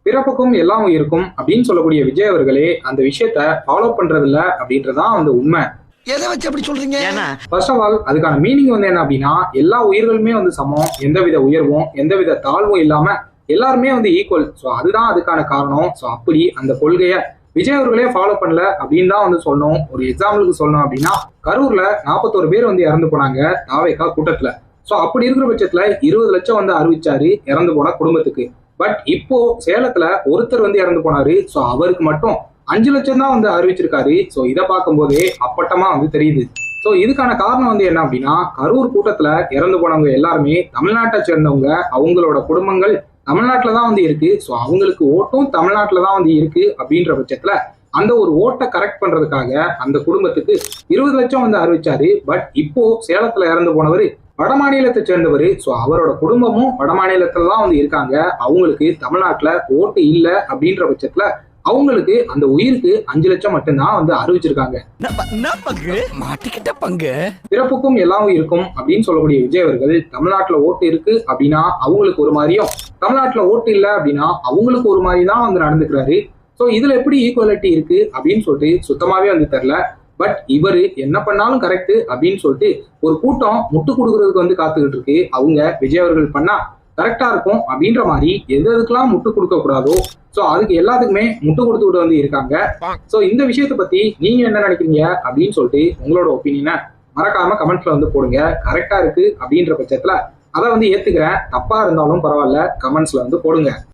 பிறப்புக்கும் எல்லாம் இருக்கும் அப்படின்னு சொல்லக்கூடிய விஜய் அவர்களே அந்த விஷயத்த ஃபாலோ பண்றது இல்ல அப்படின்றதான் வந்து உண்மை. எதை வச்சு அப்படி சொல்றீங்க? ஃபர்ஸ்ட் ஆஃப் ஆல் அதுக்கான மீனிங் வந்து என்ன அப்படின்னா, எல்லா உயிர்களுமே வந்து சமம், எந்தவித உயர்வும் எந்தவித தாழ்வும் இல்லாம எல்லாருமே வந்து ஈக்குவல். ஸோ அதுதான் அதுக்கான காரணம். ஸோ அப்படி அந்த கொள்கையை விஜய் அவர்களே ஃபாலோ பண்ணல அப்படின்னு தான் வந்து சொல்லணும். ஒரு எக்ஸாம்பிளுக்கு சொல்லணும் அப்படின்னா, கரூர்ல 41 பேர் வந்து இறந்து போனாங்க தாவேகா கூட்டத்துல. ஸோ அப்படி இருக்கிற பட்சத்துல 20 லட்சம் வந்து அறிவிச்சாரு இறந்து போன குடும்பத்துக்கு. பட் இப்போ சேலத்துல ஒருத்தர் வந்து இறந்து போனாரு. ஸோ அவருக்கு மட்டும் 5 லட்சம் தான் வந்து அறிவிச்சிருக்காரு. ஸோ இதை பார்க்கும்போதே அப்பட்டமா வந்து தெரியுது. ஸோ இதுக்கான காரணம் வந்து என்ன அப்படின்னா, கரூர் கூட்டத்துல இறந்து போனவங்க எல்லாருமே தமிழ்நாட்டை சேர்ந்தவங்க, அவங்களோட குடும்பங்கள் தமிழ்நாட்டுல தான் வந்து இருக்கு. ஸோ அவங்களுக்கு ஓட்டும் தமிழ்நாட்டுல தான் வந்து இருக்கு அப்படின்ற பட்சத்துல அந்த ஒரு ஓட்டை கரெக்ட் பண்றதுக்காக அந்த குடும்பத்துக்கு 20 லட்சம் வந்து அறிவிச்சாரு. பட் இப்போ சேலத்துல இறந்து போனவர் வட மாநிலத்தை சேர்ந்தவர். ஸோ அவரோட குடும்பமும் வட மாநிலத்துல தான் வந்து இருக்காங்க. அவங்களுக்கு தமிழ்நாட்டுல ஓட்டு இல்லை அப்படின்ற பட்சத்துல அவங்களுக்கு அந்த உயிருக்கு 5 லட்சம் மட்டும்தான் வந்து அறிவிச்சிருக்காங்க. மாட்டிக்கிட்ட பங்கு. பிறப்புக்கும் எல்லாம் இருக்கும் அப்படின்னு சொல்லக்கூடிய விஜய் அவர்கள் தமிழ்நாட்டுல ஓட்டு இருக்கு அப்படின்னா அவங்களுக்கு ஒரு மாதிரியும், தமிழ்நாட்டுல ஓட்டு இல்லை அப்படின்னா அவங்களுக்கு ஒரு மாதிரி தான் வந்து நடந்துக்கிறாரு. ஸோ இதுல எப்படி ஈக்குவாலிட்டி இருக்கு அப்படின்னு சொல்லிட்டு சுத்தமாவே வந்து தெரியல. பட் இவரு என்ன பண்ணாலும் கரெக்ட் அப்படின்னு சொல்லிட்டு ஒரு கூட்டம் முட்டு கொடுக்கறதுக்கு வந்து காத்துக்கிட்டு இருக்கு. அவங்க விஜய் அவர்கள் பண்ணா கரெக்டா இருக்கும் அப்படின்ற மாதிரி எதுக்கெல்லாம் முட்டு கொடுக்க கூடாதோ சோ அதுக்கு எல்லாத்துக்குமே முட்டு கொடுத்துட்டு வந்து இருக்காங்க. சோ இந்த விஷயத்தை பத்தி நீங்க என்ன நினைக்கிறீங்க அப்படின்னு சொல்லிட்டு உங்களோட ஒப்பீனியனை மறக்காம கமெண்ட்ஸ்ல வந்து போடுங்க. கரெக்டா இருக்கு அப்படின்ற பட்சத்துல அதை வந்து ஏத்துக்கிறேன், தப்பா இருந்தாலும் பரவாயில்ல கமெண்ட்ஸ்ல வந்து போடுங்க.